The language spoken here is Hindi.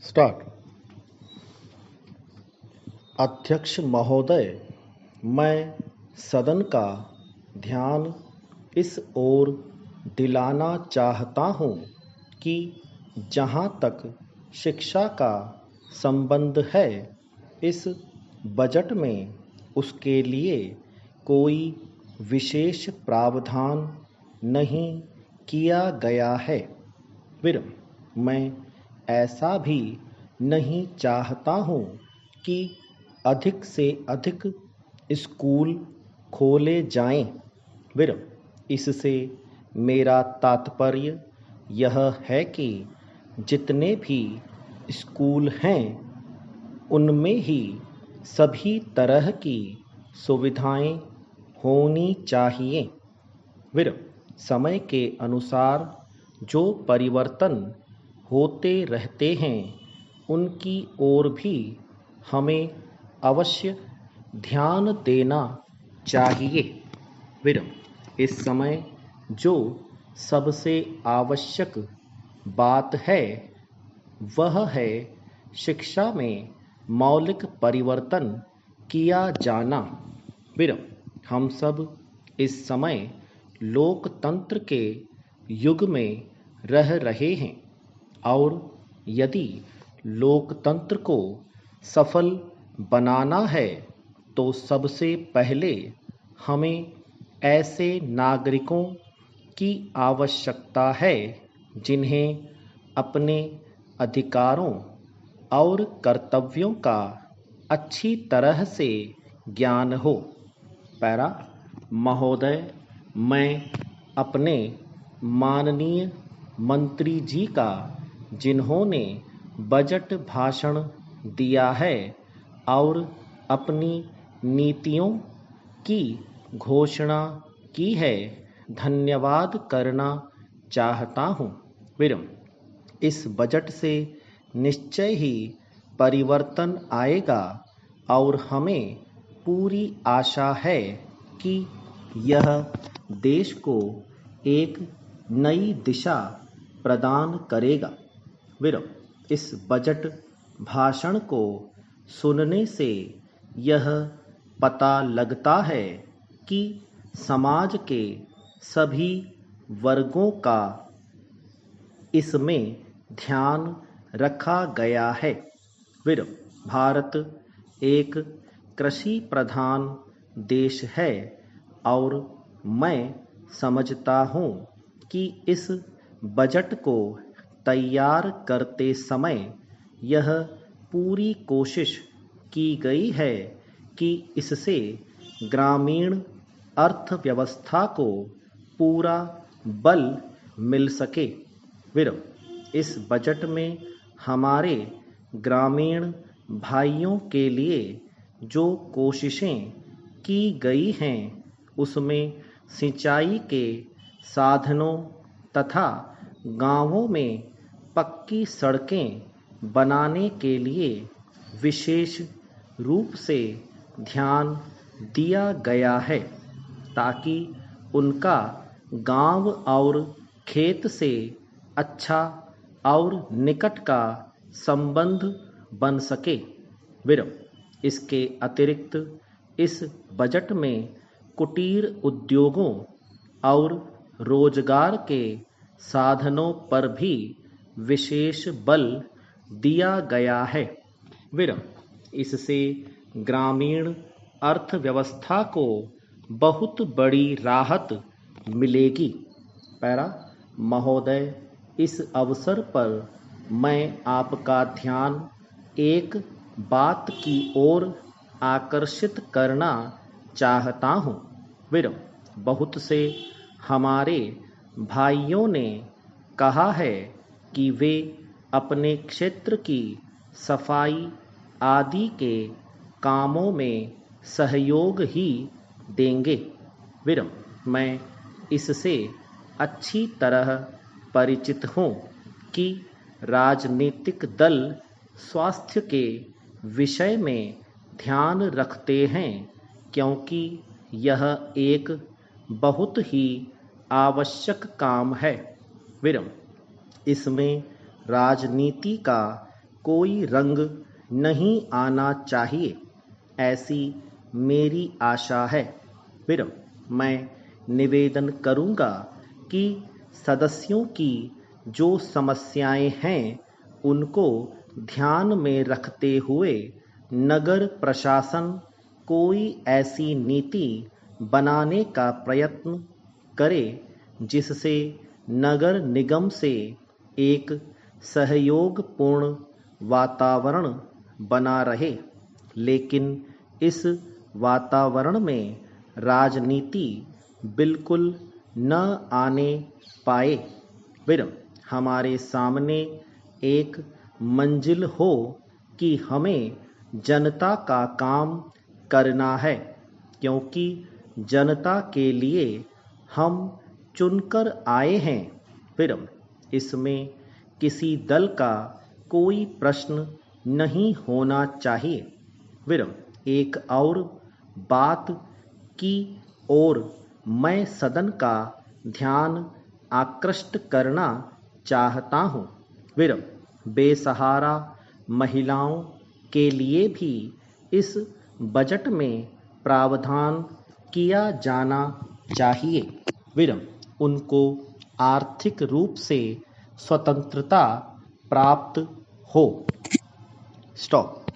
स्टार्ट। अध्यक्ष महोदय, मैं सदन का ध्यान इस ओर दिलाना चाहता हूँ कि जहाँ तक शिक्षा का संबंध है, इस बजट में उसके लिए कोई विशेष प्रावधान नहीं किया गया है। फिर मैं ऐसा भी नहीं चाहता हूँ कि अधिक से अधिक स्कूल खोले जाएं। फिर इससे मेरा तात्पर्य यह है कि जितने भी स्कूल हैं उनमें ही सभी तरह की सुविधाएं होनी चाहिए। फिर समय के अनुसार जो परिवर्तन होते रहते हैं उनकी ओर भी हमें अवश्य ध्यान देना चाहिए। फिर इस समय जो सबसे आवश्यक बात है वह है शिक्षा में मौलिक परिवर्तन किया जाना। फिर हम सब इस समय लोकतंत्र के युग में रह रहे हैं और यदि लोकतंत्र को सफल बनाना है तो सबसे पहले हमें ऐसे नागरिकों की आवश्यकता है जिन्हें अपने अधिकारों और कर्तव्यों का अच्छी तरह से ज्ञान हो। पैरा महोदय, मैं अपने माननीय मंत्री जी का, जिन्होंने बजट भाषण दिया है और अपनी नीतियों की घोषणा की है, धन्यवाद करना चाहता हूँ। फिर इस बजट से निश्चय ही परिवर्तन आएगा और हमें पूरी आशा है कि यह देश को एक नई दिशा प्रदान करेगा। फिर इस बजट भाषण को सुनने से यह पता लगता है कि समाज के सभी वर्गों का इसमें ध्यान रखा गया है। फिर भारत एक कृषि प्रधान देश है और मैं समझता हूँ कि इस बजट को तैयार करते समय यह पूरी कोशिश की गई है कि इससे ग्रामीण अर्थव्यवस्था को पूरा बल मिल सके। फिर इस बजट में हमारे ग्रामीण भाइयों के लिए जो कोशिशें की गई हैं उसमें सिंचाई के साधनों तथा गांवों में पक्की सड़कें बनाने के लिए विशेष रूप से ध्यान दिया गया है ताकि उनका गांव और खेत से अच्छा और निकट का संबंध बन सके। फिर इसके अतिरिक्त इस बजट में कुटीर उद्योगों और रोजगार के साधनों पर भी विशेष बल दिया गया है। फिर इससे ग्रामीण अर्थव्यवस्था को बहुत बड़ी राहत मिलेगी। पैरा महोदय, इस अवसर पर मैं आपका ध्यान एक बात की ओर आकर्षित करना चाहता हूँ। फिर बहुत से हमारे भाइयों ने कहा है कि वे अपने क्षेत्र की सफाई आदि के कामों में सहयोग ही देंगे। फिर मैं इससे अच्छी तरह परिचित हूँ कि राजनीतिक दल स्वास्थ्य के विषय में ध्यान रखते हैं क्योंकि यह एक बहुत ही आवश्यक काम है। फिर इसमें राजनीति का कोई रंग नहीं आना चाहिए, ऐसी मेरी आशा है। फिर मैं निवेदन करूंगा कि सदस्यों की जो समस्याएं हैं उनको ध्यान में रखते हुए नगर प्रशासन कोई ऐसी नीति बनाने का प्रयत्न करे जिससे नगर निगम से एक सहयोगपूर्ण वातावरण बना रहे, लेकिन इस वातावरण में राजनीति बिल्कुल न आने पाए। फिर हमारे सामने एक मंजिल हो कि हमें जनता का काम करना है, क्योंकि जनता के लिए हम चुनकर आए हैं। फिर इसमें किसी दल का कोई प्रश्न नहीं होना चाहिए। फिर एक और बात की ओर मैं सदन का ध्यान आकृष्ट करना चाहता हूँ। फिर बेसहारा महिलाओं के लिए भी इस बजट में प्रावधान किया जाना चाहिए। फिर उनको आर्थिक रूप से स्वतंत्रता प्राप्त हो। स्टॉप।